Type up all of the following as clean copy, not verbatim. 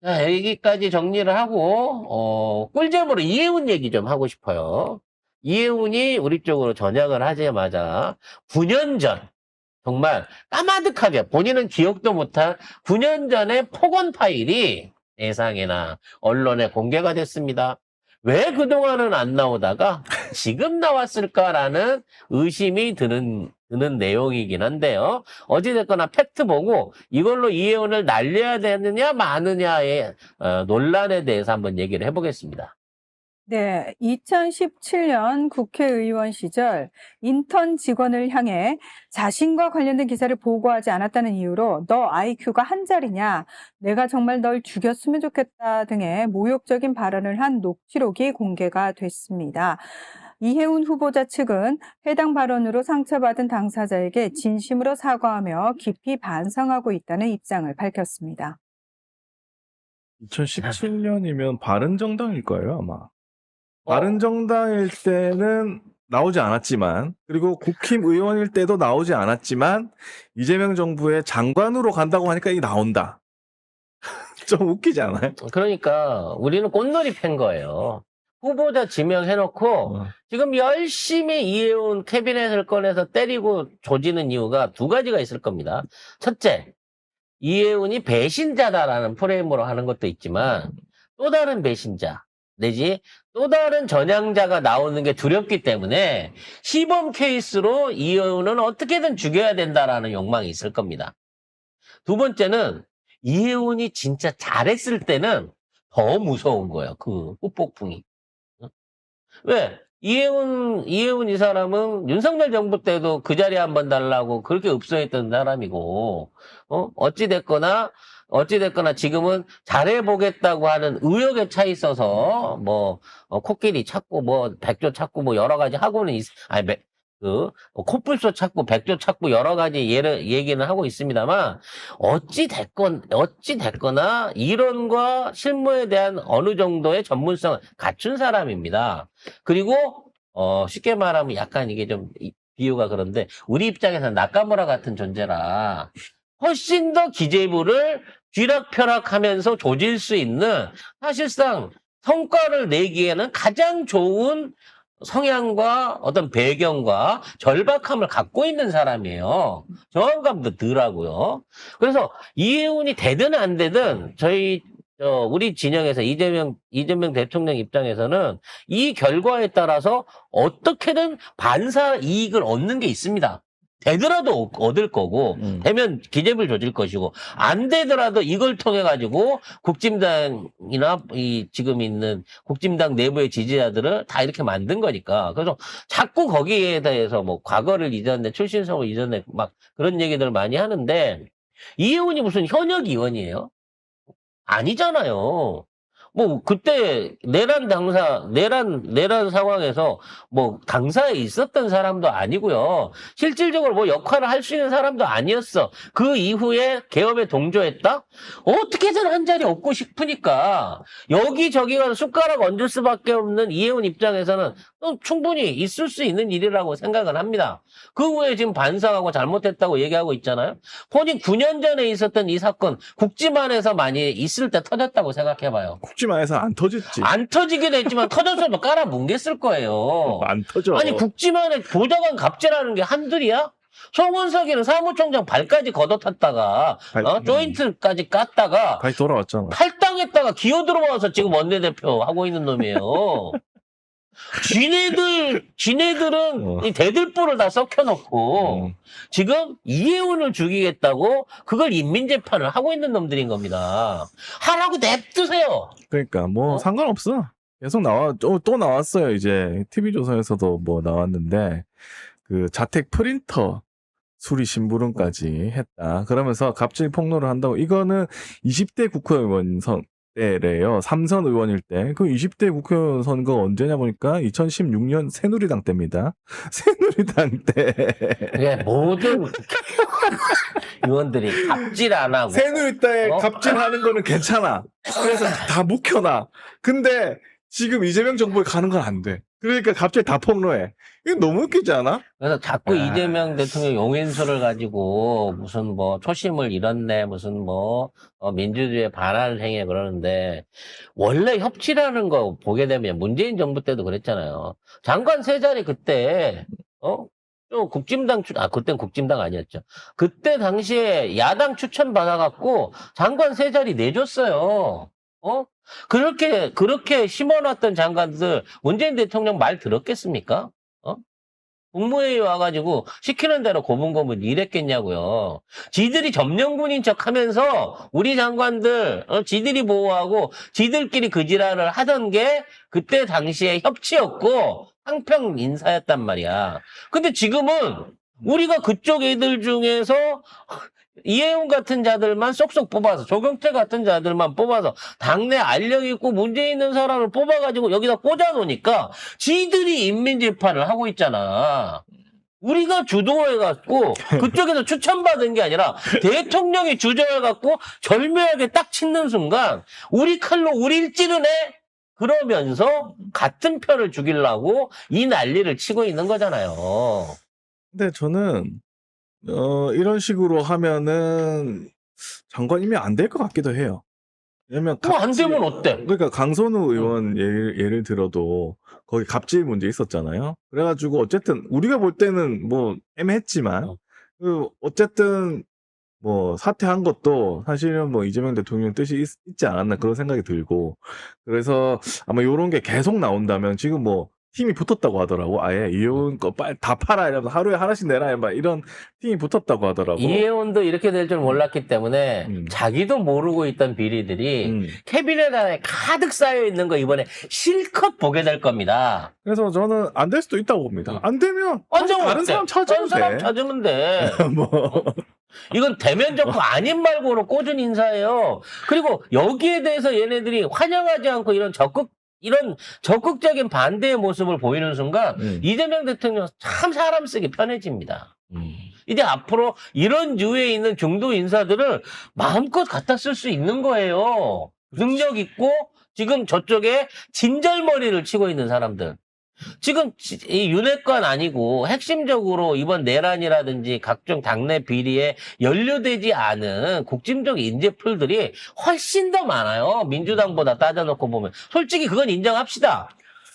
자, 여기까지 정리를 하고, 꿀잼으로 이해운 얘기 좀 하고 싶어요. 이해운이 우리 쪽으로 전향을 하자마자 9년 전, 정말 까마득하게 본인은 기억도 못한 9년 전의 폭언 파일이 세상에나 언론에 공개가 됐습니다. 왜 그동안은 안 나오다가 지금 나왔을까라는 의심이 드는 내용이긴 한데요. 어찌됐거나 팩트 보고 이걸로 이해원을 날려야 되느냐 마느냐의 논란에 대해서 한번 얘기를 해보겠습니다. 네, 2017년 국회의원 시절 인턴 직원을 향해 자신과 관련된 기사를 보고하지 않았다는 이유로 너 IQ가 한 자리냐, 내가 정말 널 죽였으면 좋겠다 등의 모욕적인 발언을 한 녹취록이 공개가 됐습니다. 이해운 후보자 측은 해당 발언으로 상처받은 당사자에게 진심으로 사과하며 깊이 반성하고 있다는 입장을 밝혔습니다. 2017년이면 바른정당일 거예요, 아마. 바른정당일 때는 나오지 않았지만, 그리고 국힘 의원일 때도 나오지 않았지만, 이재명 정부의 장관으로 간다고 하니까 이게 나온다. 좀 웃기지 않아요? 그러니까 우리는 꽃놀이 팬 거예요. 후보자 지명해놓고 지금 열심히 이해운 캐비넷을 꺼내서 때리고 조지는 이유가 두 가지가 있을 겁니다. 첫째, 이해운이 배신자다라는 프레임으로 하는 것도 있지만 또 다른 배신자 내지 또 다른 전향자가 나오는 게 두렵기 때문에 시범 케이스로 이해운은 어떻게든 죽여야 된다라는 욕망이 있을 겁니다. 두 번째는 이해운이 진짜 잘했을 때는 더 무서운 거예요. 그 후폭풍이. 왜? 이해운 이 사람은 윤석열 정부 때도 그 자리에 한번 달라고 그렇게 읍소했던 사람이고, 어찌됐거나 지금은 잘해보겠다고 하는 의욕에 차 있어서, 코끼리 찾고, 백조 찾고, 여러 가지 하고는, 코뿔소 찾고, 백조 찾고, 여러 가지 얘기는 하고 있습니다만, 어찌됐거나, 이론과 실무에 대한 어느 정도의 전문성을 갖춘 사람입니다. 그리고, 쉽게 말하면 약간 이게 좀, 비유가 그런데, 우리 입장에서는 나카무라 같은 존재라, 훨씬 더 기재부를 쥐락펴락하면서 조질 수 있는, 사실상 성과를 내기에는 가장 좋은 성향과 어떤 배경과 절박함을 갖고 있는 사람이에요. 저항감도 덜하고요. 그래서 이해운이 되든 안 되든 우리 진영에서 이재명 대통령 입장에서는 이 결과에 따라서 어떻게든 반사 이익을 얻는 게 있습니다. 되더라도 얻을 거고, 되면 기재부를 조질 것이고, 안 되더라도 이걸 통해 가지고 국진당이나 지금 있는 국진당 내부의 지지자들을 다 이렇게 만든 거니까. 그래서 자꾸 거기에 대해서 과거를 잊었네, 출신성을 잊었네, 막 그런 얘기들 많이 하는데, 이혜훈이 무슨 현역 의원이에요? 아니잖아요. 그때, 내란 상황에서, 당사에 있었던 사람도 아니고요. 실질적으로 역할을 할 수 있는 사람도 아니었어. 그 이후에 개업에 동조했다? 어떻게든 한 자리 얻고 싶으니까, 여기저기 가서 숟가락 얹을 수밖에 없는 이혜훈 입장에서는 또 충분히 있을 수 있는 일이라고 생각을 합니다. 그 후에 지금 반성하고 잘못했다고 얘기하고 있잖아요. 본인 9년 전에 있었던 이 사건, 국지만에서 많이 있을 때 터졌다고 생각해봐요. 국지만에서 안 터졌지. 안 터지긴 했지만 터졌어도 깔아 뭉갰을 거예요. 안 터져. 아니 국지만에 보좌관 갑질하는 게 한둘이야? 송원석이는 사무총장 발까지 걷어탔다가 조인트까지 깠다가 다시 돌아왔잖아. 탈당했다가 기어 들어와서 지금 원내대표 하고 있는 놈이에요. 지네들은 이 대들보를 다 썩혀놓고 지금 이해운을 죽이겠다고 그걸 인민재판을 하고 있는 놈들인 겁니다. 하라고 냅두세요. 그러니까 상관없어. 계속 또 나왔어요. 이제 TV조선에서도 나왔는데 그 자택 프린터 수리 심부름까지 했다. 그러면서 갑질 폭로를 한다고. 이거는 20대 국회의원 때래요. 3선 의원일 때. 그 20대 국회의원 선거 언제냐 보니까 2016년 새누리당 때입니다. 새누리당 때. 예, 모든 의원들이 갑질 안 하고. 새누리 때 갑질하는 거는 괜찮아. 그래서 다 묵혀놔. 근데 지금 이재명 정부에 가는 건 안 돼. 그러니까 갑자기 다 폭로해. 이거 너무 웃기지 않아? 그래서 자꾸 아. 이재명 대통령 용인수를 가지고 무슨 뭐 초심을 잃었네, 무슨 뭐 민주주의에 반할 행위 그러는데 원래 협치라는 거 보게 되면 문재인 정부 때도 그랬잖아요. 장관 세 자리 그때 또 국진당 그땐 국진당 아니었죠. 그때 당시에 야당 추천 받아갖고 장관 세 자리 내줬어요. 그렇게 심어놨던 장관들 문재인 대통령 말 들었겠습니까? 국무회의 와가지고 시키는 대로 고분고분 일했겠냐고요. 지들이 점령군인 척 하면서 우리 장관들, 지들이 보호하고 지들끼리 그 지랄을 하던 게 그때 당시에 협치였고 상평 인사였단 말이야. 근데 지금은 우리가 그쪽 애들 중에서 이해운 같은 자들만 쏙쏙 뽑아서 조경태 같은 자들만 뽑아서 당내 알력 있고 문제 있는 사람을 뽑아가지고 여기다 꽂아놓으니까 지들이 인민재판을 하고 있잖아. 우리가 주도해갖고 그쪽에서 추천받은 게 아니라 대통령이 주저해갖고 절묘하게 딱 치는 순간 우리 칼로 우릴 찌르네? 그러면서 같은 편을 죽이려고 이 난리를 치고 있는 거잖아요. 근데 저는 이런 식으로 하면은 장관이면 안 될 것 같기도 해요. 왜냐면 안 되면 어때? 그러니까 강선우 의원 예를 들어도 거기 갑질 문제 있었잖아요. 그래가지고 어쨌든 우리가 볼 때는 뭐 애매했지만 어쨌든 뭐 사퇴한 것도 사실은 뭐 이재명 대통령 뜻이 있지 않았나 그런 생각이 들고 그래서 아마 요런 게 계속 나온다면 지금 뭐 팀이 붙었다고 하더라고. 아예 이혜원 거 빨리 다 팔아 이러면서 하루에 하나씩 내라 막 이런 팀이 붙었다고 하더라고. 이혜원도 이렇게 될 줄 몰랐기 때문에 자기도 모르고 있던 비리들이 캐비넷 안에 가득 쌓여 있는 거 이번에 실컷 보게 될 겁니다. 그래서 저는 안 될 수도 있다고 봅니다. 안 되면 다른 사람 찾으면 다른 돼. 사람 찾으면 돼. 뭐. 이건 대면 접수 아닌 말고는 꽂은 인사예요. 그리고 여기에 대해서 얘네들이 환영하지 않고 이런 적극적인 반대의 모습을 보이는 순간 이재명 대통령 참 사람 쓰기 편해집니다. 이제 앞으로 이런 유에 있는 중도 인사들을 마음껏 갖다 쓸 수 있는 거예요. 능력 있고 지금 저쪽에 진절머리를 치고 있는 사람들. 지금 이 윤핵관 아니고 핵심적으로 이번 내란이라든지 각종 당내 비리에 연루되지 않은 국짐적 인재풀들이 훨씬 더 많아요. 민주당보다 따져놓고 보면. 솔직히 그건 인정합시다.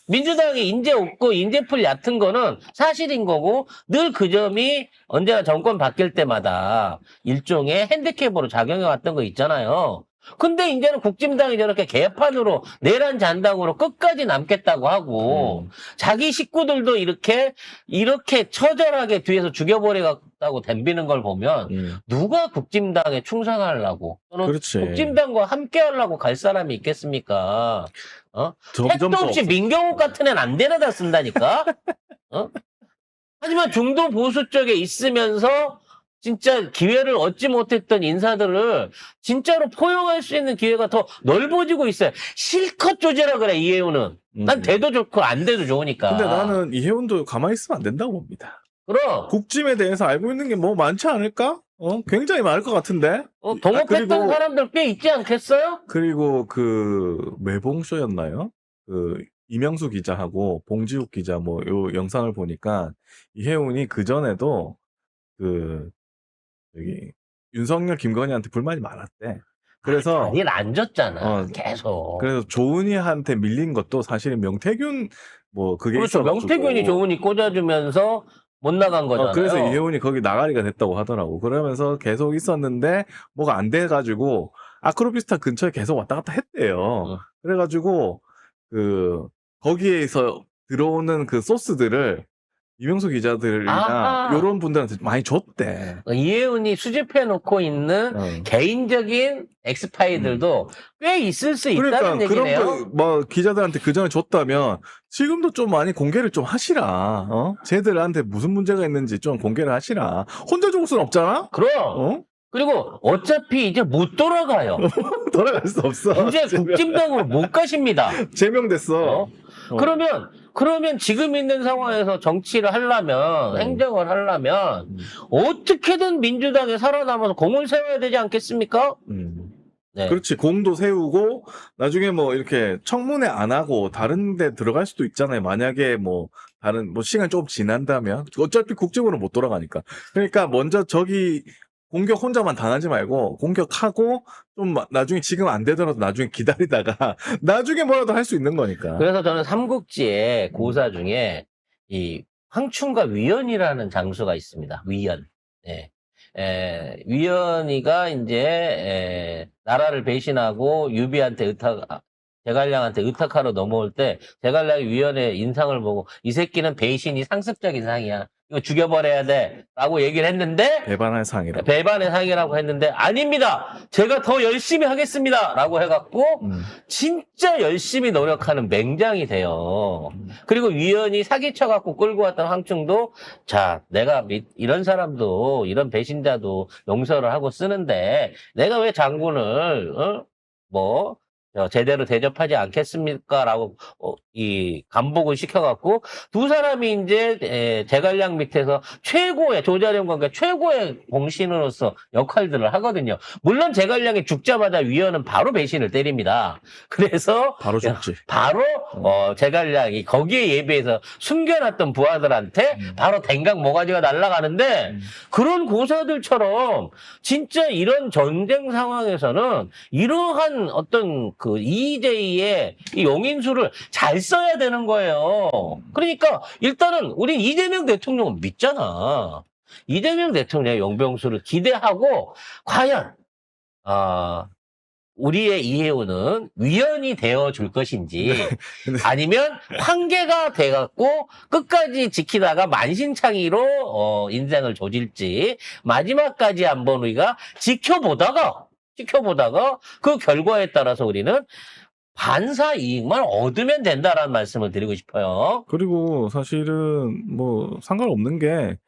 민주당이 인재 없고 인재풀 얕은 거는 사실인 거고 늘 그 점이 언제나 정권 바뀔 때마다 일종의 핸디캡으로 작용해 왔던 거 있잖아요. 근데 이제는 국진당이 저렇게 개판으로 내란 잔당으로 끝까지 남겠다고 하고 자기 식구들도 이렇게 처절하게 뒤에서 죽여버리겠다고 덤비는 걸 보면 누가 국진당에 충성하려고 또는 그렇지. 국진당과 함께하려고 갈 사람이 있겠습니까? 점점 택도 없이 더 민경욱 같은 애는 안 데려다 쓴다니까? 하지만 중도 보수 쪽에 있으면서 진짜 기회를 얻지 못했던 인사들을 진짜로 포용할 수 있는 기회가 더 넓어지고 있어요. 실컷 조지라 그래, 이혜훈은. 난 돼도 좋고 안 돼도 좋으니까. 근데 나는 이혜원도 가만히 있으면 안 된다고 봅니다. 그럼. 국짐에 대해서 알고 있는 게 뭐 많지 않을까? 굉장히 많을 것 같은데? 동업했던 그리고- 사람들 꽤 있지 않겠어요? 그리고 매봉쇼였나요? 이명수 기자하고 봉지욱 기자 요 영상을 보니까 이혜훈이 그전에도 여기 윤석열 김건희한테 불만이 많았대. 그래서 일 안 줬잖아. 계속. 그래서 조은희한테 밀린 것도 사실은 명태균 그게 그렇죠. 있어가지고. 명태균이 조은이 꽂아주면서 못 나간 거잖아요. 그래서 이혜훈이 거기 나가리가 됐다고 하더라고. 그러면서 계속 있었는데 뭐가 안 돼가지고 아크로비스타 근처에 계속 왔다 갔다 했대요. 그래가지고 거기에서 들어오는 그 소스들을 이명수 기자들이나 이런 분들한테 많이 줬대. 이혜훈이 수집해놓고 있는 개인적인 엑스파일들도 꽤 있을 수 있다는 그러니까 얘기네요. 그런 거 기자들한테 그 전에 줬다면 지금도 좀 많이 공개를 좀 하시라. 쟤들한테 무슨 문제가 있는지 좀 공개를 하시라. 혼자 죽을 순 없잖아. 그럼. 그리고 어차피 이제 못 돌아가요. 돌아갈 수 없어. 이제 국진당으로 못 가십니다. 제명됐어. 그러면 지금 있는 상황에서 정치를 하려면, 행정을 하려면, 어떻게든 민주당에 살아남아서 공을 세워야 되지 않겠습니까? 네. 그렇지. 공도 세우고 나중에 뭐 이렇게 청문회 안 하고 다른 데 들어갈 수도 있잖아요. 만약에 뭐 다른 뭐 시간 조금 지난다면 어차피 국정으로 못 돌아가니까. 그러니까 먼저 저기 공격 혼자만 당하지 말고 공격하고 좀 나중에 지금 안 되더라도 나중에 기다리다가 나중에 뭐라도 할 수 있는 거니까. 그래서 저는 삼국지의 고사 중에 이 황충과 위연이라는 장수가 있습니다. 위연. 예. 위연이가 이제 나라를 배신하고 유비한테 제갈량한테 의탁하러 넘어올 때 제갈량이 위연의 인상을 보고 이 새끼는 배신이 상습적인 상이야. 이거 죽여버려야 돼. 라고 얘기를 했는데 배반할 상이라. 배반의 상이라고 했는데 아닙니다. 제가 더 열심히 하겠습니다. 라고 해갖고 진짜 열심히 노력하는 맹장이 돼요. 그리고 위연이 사기쳐갖고 끌고 왔던 황충도 자 내가 이런 사람도 이런 배신자도 용서를 하고 쓰는데 내가 왜 장군을 제대로 대접하지 않겠습니까? 라고 이 감복을 시켜갖고 두 사람이 이제 제갈량 밑에서 최고의 조자룡과 최고의 공신으로서 역할들을 하거든요. 물론 제갈량이 죽자마자 위연은 바로 배신을 때립니다. 그래서 바로 죽지. 바로 제갈량이 거기에 예비해서 숨겨놨던 부하들한테 바로 댕강 모가지가 날아가는데 그런 고사들처럼 진짜 이런 전쟁 상황에서는 이러한 어떤 그 이재희의 이 용인수를 잘 써야 되는 거예요. 그러니까 일단은 우리 이재명 대통령은 믿잖아. 이재명 대통령의 용병수를 기대하고 과연 우리의 이해우는 위헌이 되어줄 것인지 아니면 황계가 돼갖고 끝까지 지키다가 만신창이로 인생을 조질지 마지막까지 한번 우리가 지켜보다가 그 결과에 따라서 우리는 반사 이익만 얻으면 된다라는 말씀을 드리고 싶어요. 그리고 사실은 뭐 상관없는 게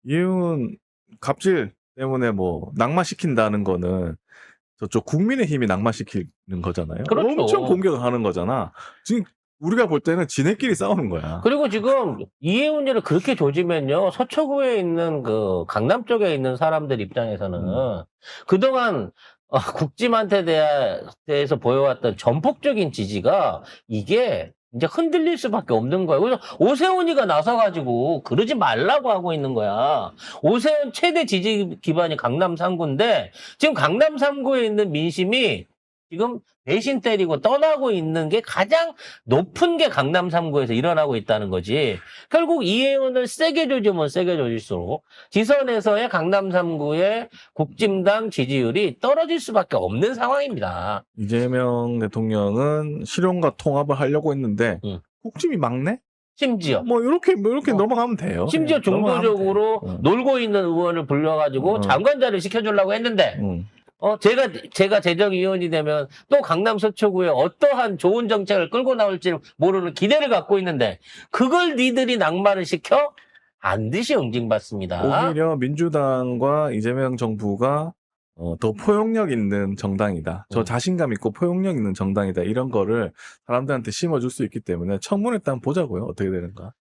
이은 갑질 때문에 뭐 낙마시킨다는 거는 저쪽 국민의힘이 낙마시키는 거잖아요. 그렇죠. 엄청 공격하는 거잖아. 지금 우리가 볼 때는 지네끼리 싸우는 거야. 그리고 지금 이해운제를 그렇게 조지면요 서초구에 있는 그 강남 쪽에 있는 사람들 입장에서는 그동안 국짐한테 대해서 보여왔던 전폭적인 지지가 이게 이제 흔들릴 수밖에 없는 거예요. 그래서 오세훈이가 나서가지고 그러지 말라고 하고 있는 거야. 오세훈 최대 지지 기반이 강남 3구인데 지금 강남 3구에 있는 민심이 지금 배신 때리고 떠나고 있는 게 가장 높은 게 강남 3구에서 일어나고 있다는 거지. 결국 이혜원을 세게 조지면 세게 조질수록 지선에서의 강남 3구의 국짐당 지지율이 떨어질 수밖에 없는 상황입니다. 이재명 대통령은 실용과 통합을 하려고 했는데 국짐이 막내? 심지어 뭐 이렇게 넘어가면 돼요. 심지어 그냥 넘어가면 중도적으로 돼. 놀고 있는 의원을 불러가지고 장관자를 시켜주려고 했는데 제가 재정위원이 되면 또 강남 서초구에 어떠한 좋은 정책을 끌고 나올지 모르는 기대를 갖고 있는데 그걸 니들이 낙마를 시켜 반드시 응징받습니다. 오히려 민주당과 이재명 정부가 더 포용력 있는 정당이다. 저 자신감 있고 포용력 있는 정당이다. 이런 거를 사람들한테 심어줄 수 있기 때문에 청문회 때 한번 보자고요. 어떻게 되는가.